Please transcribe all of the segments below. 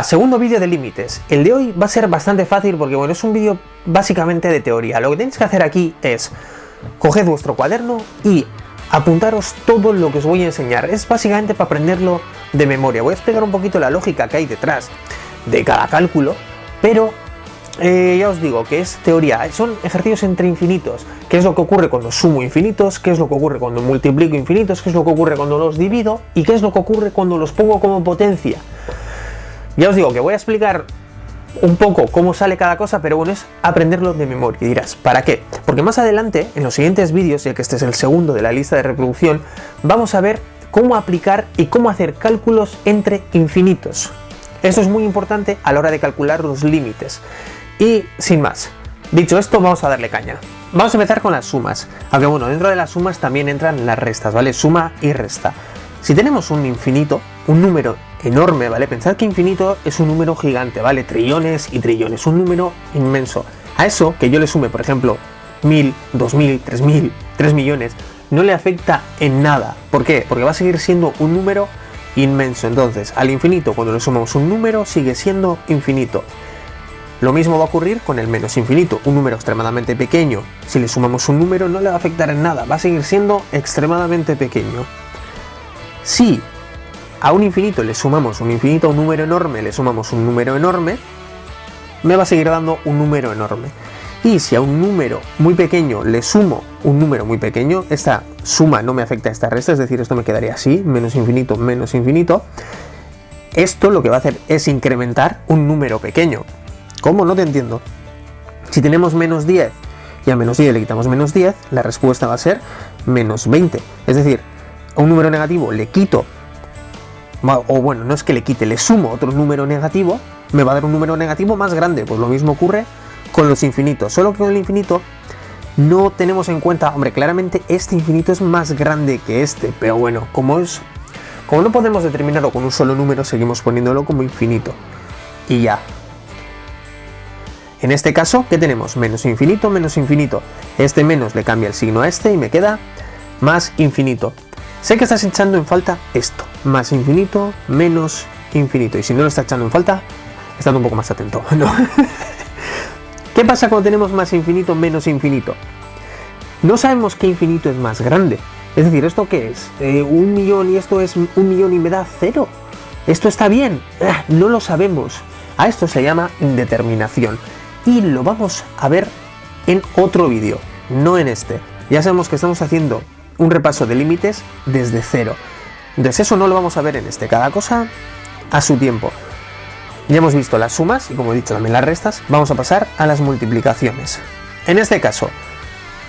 Segundo vídeo de límites. El de hoy va a ser bastante fácil porque, bueno, es un vídeo básicamente de teoría. Lo que tenéis que hacer aquí es coged vuestro cuaderno y apuntaros todo lo que os voy a enseñar. Es básicamente para aprenderlo de memoria. Voy a explicar un poquito la lógica que hay detrás de cada cálculo, pero ya os digo que es teoría. Son ejercicios entre infinitos. ¿Qué es lo que ocurre cuando sumo infinitos? ¿Qué es lo que ocurre cuando multiplico infinitos? ¿Qué es lo que ocurre cuando los divido? ¿Y qué es lo que ocurre cuando los pongo como potencia? Ya os digo que voy a explicar un poco cómo sale cada cosa, pero bueno, es aprenderlo de memoria. Y dirás, ¿para qué? Porque más adelante, en los siguientes vídeos, ya que este es el segundo de la lista de reproducción, vamos a ver cómo aplicar y cómo hacer cálculos entre infinitos. Esto es muy importante a la hora de calcular los límites. Y sin más, dicho esto, vamos a darle caña. Vamos a empezar con las sumas. Aunque bueno, dentro de las sumas también entran las restas, ¿vale? Suma y resta. Si tenemos un infinito, un número enorme, ¿vale? Pensad que infinito es un número gigante, ¿vale? Trillones y trillones, un número inmenso. A eso, que yo le sume, por ejemplo, 1000, 2000, 3000, 3 millones, no le afecta en nada. ¿Por qué? Porque va a seguir siendo un número inmenso. Entonces, al infinito, cuando le sumamos un número, sigue siendo infinito. Lo mismo va a ocurrir con el menos infinito, un número extremadamente pequeño. Si le sumamos un número, no le va a afectar en nada, va a seguir siendo extremadamente pequeño. Si a un infinito le sumamos un infinito, a un número enorme le sumamos un número enorme, me va a seguir dando un número enorme. Y si a un número muy pequeño le sumo un número muy pequeño, esta suma no me afecta a esta resta, es decir, esto me quedaría así, menos infinito, menos infinito. Esto lo que va a hacer es incrementar un número pequeño. ¿Cómo? No te entiendo. Si tenemos menos 10 y a menos 10 le quitamos menos 10, la respuesta va a ser menos 20. Es decir, a un número negativo le quito, o bueno, no es que le quite, le sumo otro número negativo, me va a dar un número negativo más grande. Pues lo mismo ocurre con los infinitos, solo que con el infinito no tenemos en cuenta, hombre, claramente este infinito es más grande que este, pero bueno, como no podemos determinarlo con un solo número, seguimos poniéndolo como infinito. Y ya. En este caso, ¿qué tenemos? Menos infinito, menos infinito. Este menos le cambia el signo a este y me queda más infinito. Sé que estás echando en falta esto, más infinito, menos infinito. Y si no lo estás echando en falta, estad un poco más atento, ¿no? ¿Qué pasa cuando tenemos más infinito, menos infinito? No sabemos qué infinito es más grande. Es decir, ¿esto qué es? 1.000.000 y esto es 1.000.000 y me da 0. ¿Esto está bien? No lo sabemos. A esto se llama indeterminación. Y lo vamos a ver en otro vídeo, no en este. Ya sabemos que estamos haciendo un repaso de límites desde cero. Entonces eso no lo vamos a ver en este. Cada cosa a su tiempo. Ya hemos visto las sumas y, como he dicho, también las restas. Vamos a pasar a las multiplicaciones. En este caso,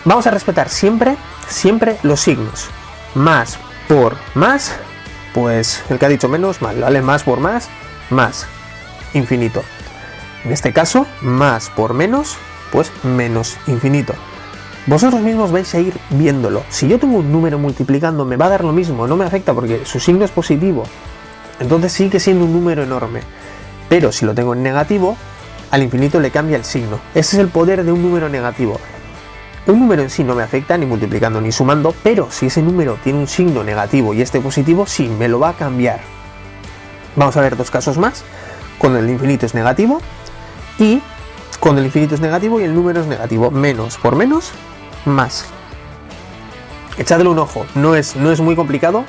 vamos a respetar siempre los signos. Más por más, pues el que ha dicho menos, mal, ¿vale? Más por más, infinito. En este caso, más por menos, pues menos infinito. Vosotros mismos vais a ir viéndolo. Si yo tengo un número multiplicando, me va a dar lo mismo, no me afecta porque su signo es positivo. Entonces sigue siendo un número enorme. Pero si lo tengo en negativo, al infinito le cambia el signo. Ese es el poder de un número negativo. Un número en sí no me afecta ni multiplicando ni sumando, pero si ese número tiene un signo negativo y este positivo, sí, me lo va a cambiar. Vamos a ver dos casos más. Cuando el infinito es negativo y cuando el infinito es negativo y el número es negativo. Menos por menos, más. Echadle un ojo, no es muy complicado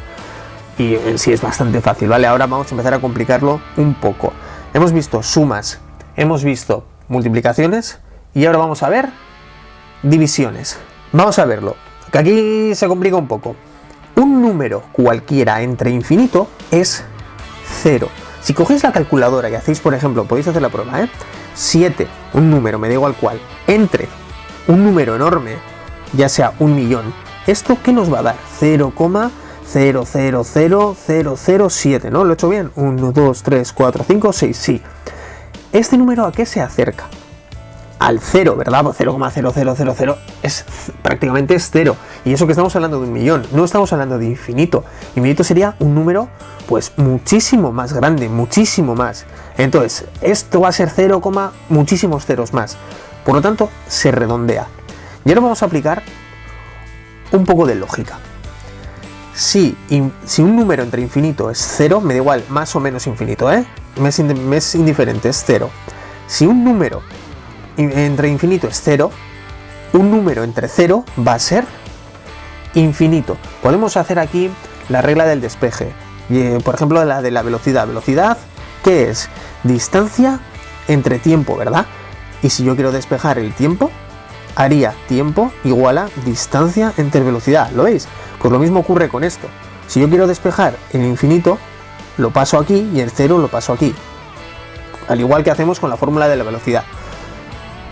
y en sí es bastante fácil, ¿vale? Ahora vamos a empezar a complicarlo un poco. Hemos visto sumas, hemos visto multiplicaciones y ahora vamos a ver divisiones. Vamos a verlo, que aquí se complica un poco. Un número cualquiera entre infinito es 0. Si cogéis la calculadora y hacéis, por ejemplo, podéis hacer la prueba, 7, un número, me da igual cuál, entre un número enorme, ya sea 1.000.000, ¿esto qué nos va a dar? 0,000007, ¿no? ¿Lo he hecho bien? 1, 2, 3, 4, 5, 6, sí. ¿Este número a qué se acerca? Al 0, ¿verdad? 0,0000 es prácticamente es 0. Y eso que estamos hablando de 1.000.000, no estamos hablando de infinito. Infinito sería un número, pues, muchísimo más grande, muchísimo más. Entonces, esto va a ser 0, muchísimos ceros más. Por lo tanto, se redondea. Y ahora vamos a aplicar un poco de lógica. si un número entre infinito es 0, me da igual, más o menos infinito, me es indiferente, es 0. Si un número entre infinito es 0, un número entre 0 va a ser infinito. Podemos hacer aquí la regla del despeje, por ejemplo la de la velocidad. Velocidad, ¿qué es? Distancia entre tiempo, ¿verdad? Y si yo quiero despejar el tiempo, haría tiempo igual a distancia entre velocidad, ¿lo veis? Pues lo mismo ocurre con esto. Si yo quiero despejar el infinito, lo paso aquí y el 0 lo paso aquí. Al igual que hacemos con la fórmula de la velocidad.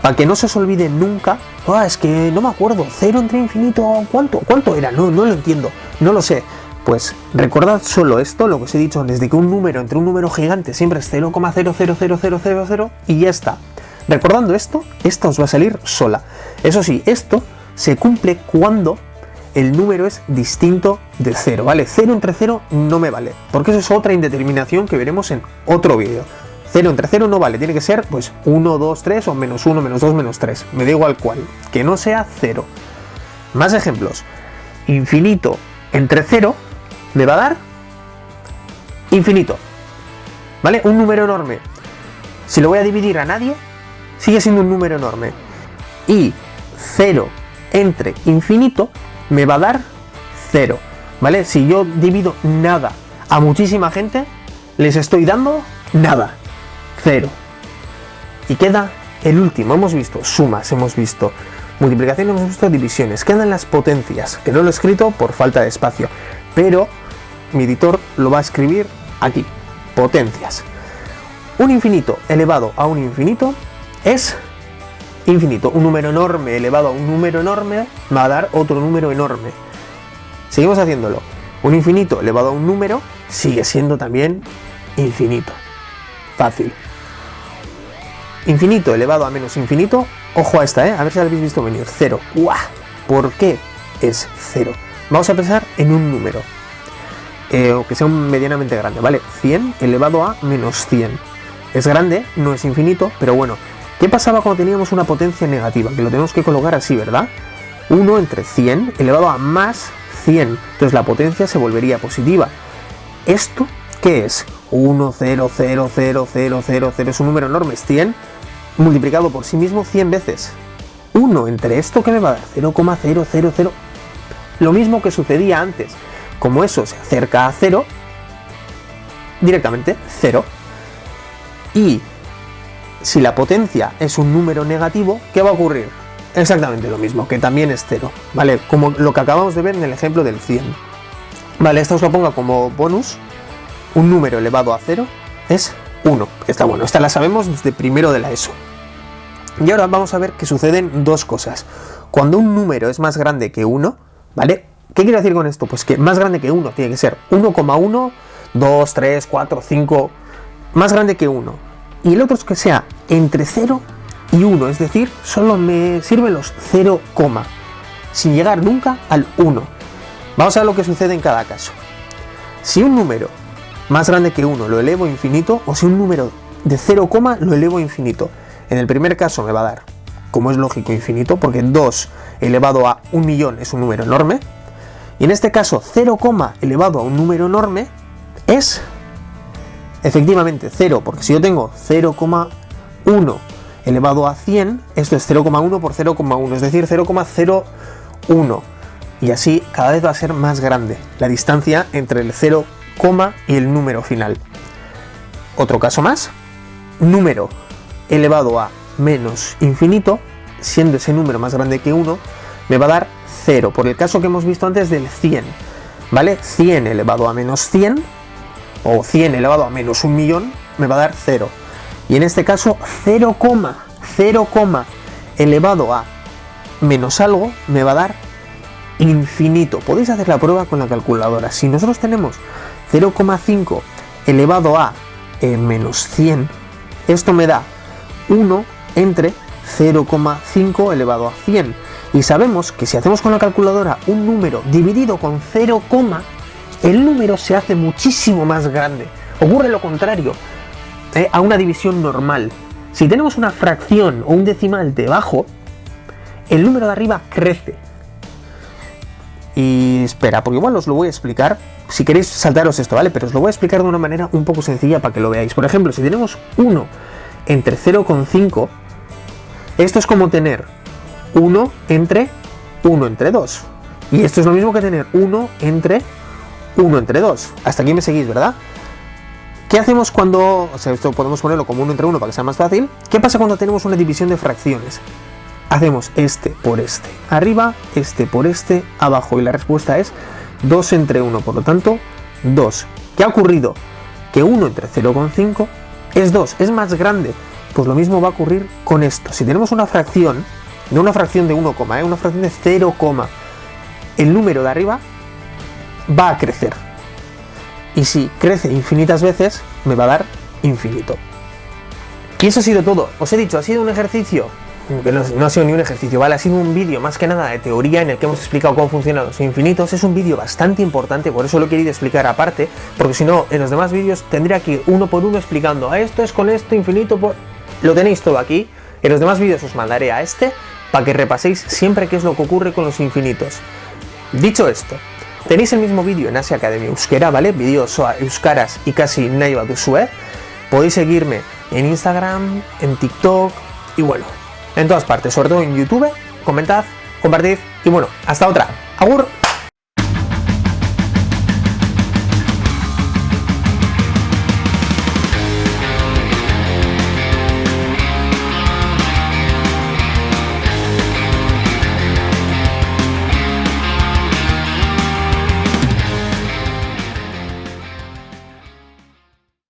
Para que no se os olvide nunca, es que no me acuerdo, 0 entre infinito, ¿cuánto era? No lo entiendo, no lo sé. Pues recordad solo esto, lo que os he dicho antes, de que un número entre un número gigante siempre es 0,000000 y ya está. Recordando esto, esta os va a salir sola. Eso sí, esto se cumple cuando el número es distinto de 0, ¿vale? 0 entre 0 no me vale, porque eso es otra indeterminación que veremos en otro vídeo. 0 entre 0 no vale, tiene que ser pues 1, 2, 3 o menos 1, menos 2, menos 3. Me da igual cuál, que no sea 0. Más ejemplos. Infinito entre 0 me va a dar infinito, ¿vale? Un número enorme. Si lo voy a dividir a nadie, sigue siendo un número enorme. Y 0 entre infinito me va a dar 0, ¿vale? Si yo divido nada a muchísima gente, les estoy dando nada, 0. Y queda el último. Hemos visto sumas, hemos visto multiplicación, hemos visto divisiones. Quedan las potencias, que no lo he escrito por falta de espacio, pero mi editor lo va a escribir aquí. Potencias. Un infinito elevado a un infinito es infinito. Un número enorme elevado a un número enorme va a dar otro número enorme. Seguimos haciéndolo. Un infinito elevado a un número sigue siendo también infinito. Fácil. Infinito elevado a menos infinito. Ojo a esta, a ver si la habéis visto venir. 0. ¡Guau! ¿Por qué es 0? Vamos a pensar en un número que sea medianamente grande, ¿vale? 100 elevado a menos 100. Es grande, no es infinito, pero bueno. ¿Qué pasaba cuando teníamos una potencia negativa? Que lo tenemos que colocar así, ¿verdad? 1 entre 100 elevado a más 100. Entonces la potencia se volvería positiva. ¿Esto qué es? 1, 0, 0, 0, 0, 0, 0. Es un número enorme. Es 100 multiplicado por sí mismo 100 veces. 1 entre esto, ¿qué me va a dar? 0,000. Lo mismo que sucedía antes. Como eso se acerca a 0, directamente 0. Y si la potencia es un número negativo, ¿qué va a ocurrir? Exactamente lo mismo, que también es 0, ¿vale? Como lo que acabamos de ver en el ejemplo del 100. Vale, esta os lo pongo como bonus. Un número elevado a 0 es 1. Está bueno, esta la sabemos desde primero de la ESO. Y ahora vamos a ver que suceden dos cosas. Cuando un número es más grande que 1, ¿vale? ¿Qué quiero decir con esto? Pues que más grande que 1 tiene que ser 1,1, 2, 3, 4, 5, más grande que 1. Y el otro es que sea entre 0 y 1, es decir, solo me sirven los 0, sin llegar nunca al 1. Vamos a ver lo que sucede en cada caso. Si un número más grande que 1 lo elevo a infinito, o si un número de 0, lo elevo a infinito. En el primer caso me va a dar, como es lógico, infinito, porque 2 elevado a 1.000.000 es un número enorme. Y en este caso 0, elevado a un número enorme es efectivamente 0, porque si yo tengo 0,1 elevado a 100, esto es 0,1 por 0,1, es decir, 0,01. Y así cada vez va a ser más grande la distancia entre el 0, y el número final. Otro caso más, número elevado a menos infinito, siendo ese número más grande que 1, me va a dar 0, por el caso que hemos visto antes del 100, ¿vale? 100 elevado a menos 100, o 100 elevado a menos 1.000.000, me va a dar 0. Y en este caso 0, elevado a menos algo, me va a dar infinito. Podéis hacer la prueba con la calculadora. Si nosotros tenemos 0,5 elevado a menos 100, esto me da 1 entre 0,5 elevado a 100. Y sabemos que si hacemos con la calculadora un número dividido con 0, el número se hace muchísimo más grande. Ocurre lo contrario a una división normal. Si tenemos una fracción o un decimal debajo, el número de arriba crece. Y espera, porque igual os lo voy a explicar. Si queréis saltaros esto, ¿vale? Pero os lo voy a explicar de una manera un poco sencilla para que lo veáis. Por ejemplo, si tenemos 1 entre 0,5, esto es como tener 1 entre 2. Y esto es lo mismo que tener 1 entre 2. Hasta aquí me seguís, ¿verdad? ¿Qué hacemos cuando... O sea, esto podemos ponerlo como 1 entre 1 para que sea más fácil. ¿Qué pasa cuando tenemos una división de fracciones? Hacemos este por este arriba, este por este abajo, y la respuesta es 2 entre 1, por lo tanto 2. ¿Qué ha ocurrido? Que 1 entre 0,5 es 2, es más grande. Pues lo mismo va a ocurrir con esto. Si tenemos una fracción, no una fracción de 1, una fracción de 0, el número de arriba va a crecer. Y si crece infinitas veces, me va a dar infinito. Y eso ha sido todo. Os he dicho, ha sido un ejercicio, que no ha sido ni un ejercicio, ¿vale? Ha sido un vídeo más que nada de teoría en el que hemos explicado cómo funcionan los infinitos. Es un vídeo bastante importante, por eso lo he querido explicar aparte, porque si no, en los demás vídeos tendría que ir uno por uno explicando, esto es con esto, infinito por... Lo tenéis todo aquí. En los demás vídeos os mandaré a este para que repaséis siempre qué es lo que ocurre con los infinitos. Dicho esto, tenéis el mismo vídeo en Asia Academia Euskera, ¿vale? Vídeos sobre euskaraz y casi nahi baduzue. Podéis seguirme en Instagram, en TikTok y bueno, en todas partes, sobre todo en YouTube. Comentad, compartid y bueno, hasta otra. ¡Agur!